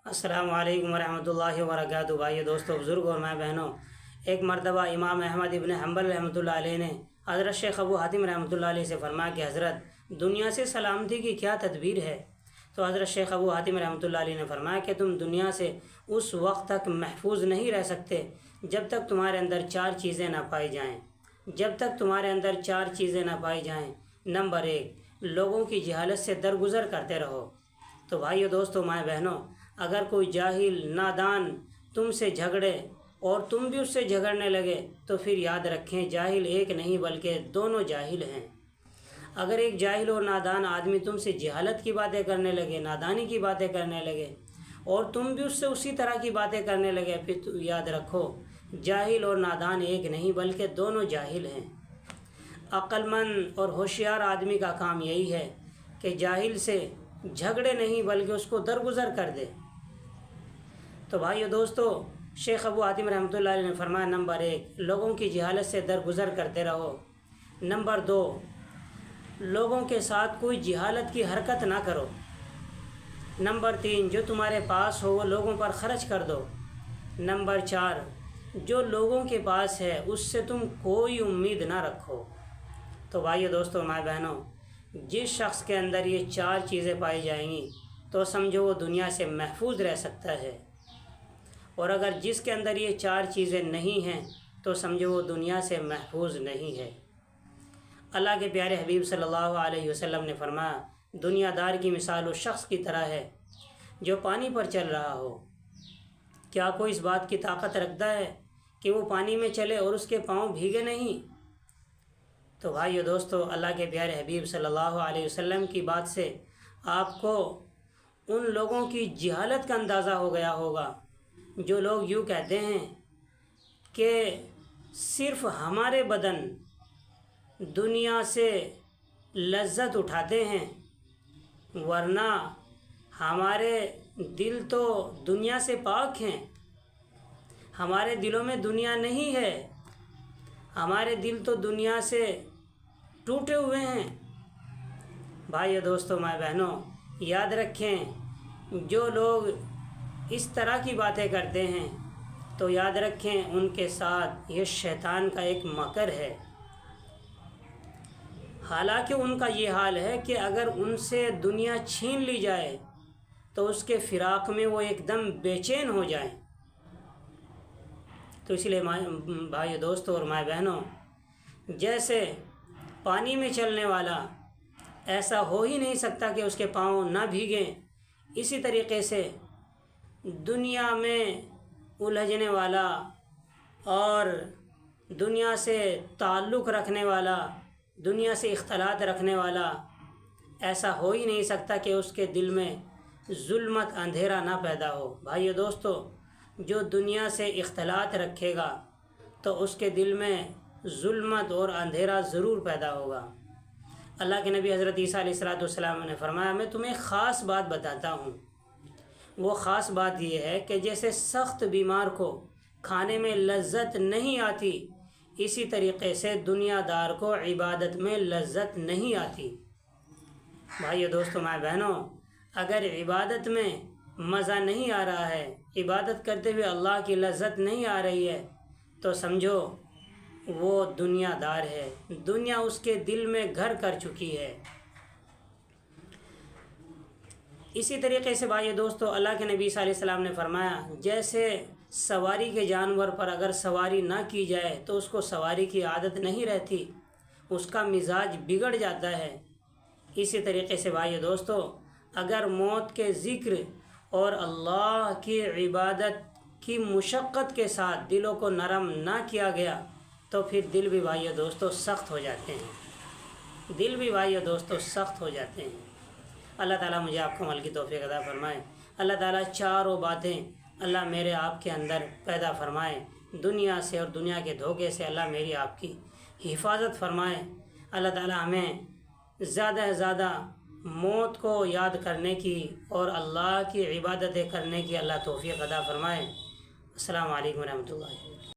السلام علیکم ورحمۃ اللہ وبرکاتہ۔ بھائی دوستو، بزرگ اور ماں بہنوں، ایک مرتبہ امام احمد ابن حنبل رحمۃ اللہ علیہ نے حضرت شیخ ابو حاتم رحمۃ اللہ علیہ سے فرمایا کہ حضرت، دنیا سے سلامتی کی کیا تدبیر ہے؟ تو حضرت شیخ ابو حاتم رحمۃ اللہ علیہ نے فرمایا کہ تم دنیا سے اس وقت تک محفوظ نہیں رہ سکتے جب تک تمہارے اندر چار چیزیں نہ پائی جائیں۔ جب تک تمہارے اندر چار چیزیں نہ پائی جائیں۔ نمبر 1، لوگوں کی جہالت سے درگزر کرتے رہو۔ تو بھائیو دوستو، ماں بہنوں، اگر کوئی جاہل نادان تم سے جھگڑے اور تم بھی اس سے جھگڑنے لگے تو پھر یاد رکھیں، جاہل ایک نہیں بلکہ دونوں جاہل ہیں۔ اگر ایک جاہل اور نادان آدمی تم سے جہالت کی باتیں کرنے لگے، نادانی کی باتیں کرنے لگے اور تم بھی اس سے اسی طرح کی باتیں کرنے لگے، پھر تو یاد رکھو، جاہل اور نادان ایک نہیں بلکہ دونوں جاہل ہیں۔ عقل مند اور ہوشیار آدمی کا کام یہی ہے کہ جاہل سے جھگڑے نہیں بلکہ اس کو درگزر کر دے۔ تو بھائیو دوستو، شیخ ابو حاتم رحمۃ اللہ علیہ نے فرمایا، نمبر 1، لوگوں کی جہالت سے درگزر کرتے رہو۔ نمبر 2، لوگوں کے ساتھ کوئی جہالت کی حرکت نہ کرو۔ نمبر 3، جو تمہارے پاس ہو وہ لوگوں پر خرچ کر دو۔ نمبر 4، جو لوگوں کے پاس ہے اس سے تم کوئی امید نہ رکھو۔ تو بھائیو دوستو، ماں بہنوں، جس شخص کے اندر یہ چار چیزیں پائی جائیں گی تو سمجھو وہ دنیا سے محفوظ رہ سکتا ہے، اور اگر جس کے اندر یہ چار چیزیں نہیں ہیں تو سمجھو وہ دنیا سے محفوظ نہیں ہے۔ اللہ کے پیارے حبیب صلی اللہ علیہ وسلم نے فرمایا، دنیا دار کی مثال اس شخص کی طرح ہے جو پانی پر چل رہا ہو۔ کیا کوئی اس بات کی طاقت رکھتا ہے کہ وہ پانی میں چلے اور اس کے پاؤں بھیگے نہیں؟ تو بھائیو دوستو، اللہ کے پیارے حبیب صلی اللہ علیہ وسلم کی بات سے آپ کو ان لوگوں کی جہالت کا اندازہ ہو گیا ہوگا جو لوگ یوں کہتے ہیں کہ صرف ہمارے بدن دنیا سے لذت اٹھاتے ہیں، ورنہ ہمارے دل تو دنیا سے پاک ہیں، ہمارے دلوں میں دنیا نہیں ہے، ہمارے دل تو دنیا سے ٹوٹے ہوئے ہیں۔ بھائیو دوستو، ماں بہنوں، یاد رکھیں، جو لوگ اس طرح کی باتیں کرتے ہیں تو یاد رکھیں ان کے ساتھ یہ شیطان کا ایک مکر ہے۔ حالانکہ ان کا یہ حال ہے کہ اگر ان سے دنیا چھین لی جائے تو اس کے فراق میں وہ ایک دم بے چین ہو جائیں۔ تو اس لیے بھائی دوستوں اور ماں بہنوں، جیسے پانی میں چلنے والا ایسا ہو ہی نہیں سکتا کہ اس کے پاؤں نہ بھیگیں، اسی طریقے سے دنیا میں الجھنے والا اور دنیا سے تعلق رکھنے والا، دنیا سے اختلاط رکھنے والا ایسا ہو ہی نہیں سکتا کہ اس کے دل میں ظلمت، اندھیرا نہ پیدا ہو۔ بھائیو دوستو، جو دنیا سے اختلاط رکھے گا تو اس کے دل میں ظلمت اور اندھیرا ضرور پیدا ہوگا۔ اللہ کے نبی حضرت عیسیٰ علیہ السلام نے فرمایا، میں تمہیں خاص بات بتاتا ہوں۔ وہ خاص بات یہ ہے کہ جیسے سخت بیمار کو کھانے میں لذت نہیں آتی، اسی طریقے سے دنیا دار کو عبادت میں لذت نہیں آتی۔ بھائیو دوستو، ماں بہنوں، اگر عبادت میں مزہ نہیں آ رہا ہے، عبادت کرتے ہوئے اللہ کی لذت نہیں آ رہی ہے، تو سمجھو وہ دنیا دار ہے، دنیا اس کے دل میں گھر کر چکی ہے۔ اسی طریقے سے بھائی دوستو، اللہ کے نبی صلی اللہ علیہ وسلم نے فرمایا، جیسے سواری کے جانور پر اگر سواری نہ کی جائے تو اس کو سواری کی عادت نہیں رہتی، اس کا مزاج بگڑ جاتا ہے۔ اسی طریقے سے بھائی دوستو، اگر موت کے ذکر اور اللہ کی عبادت کی مشقت کے ساتھ دلوں کو نرم نہ کیا گیا تو پھر دل بھی بھائی دوستو سخت ہو جاتے ہیں، دل بھی بھائی دوستو سخت ہو جاتے ہیں۔ اللہ تعالیٰ مجھے آپ کو عمل کی توفیق عطا فرمائے۔ اللہ تعالیٰ چاروں باتیں اللہ میرے آپ کے اندر پیدا فرمائے، دنیا سے اور دنیا کے دھوکے سے اللہ میری آپ کی حفاظت فرمائے۔ اللہ تعالیٰ ہمیں زیادہ سے زیادہ موت کو یاد کرنے کی اور اللہ کی عبادتیں کرنے کی اللہ توفیق عطا فرمائے۔ السلام علیکم ورحمۃ اللہ۔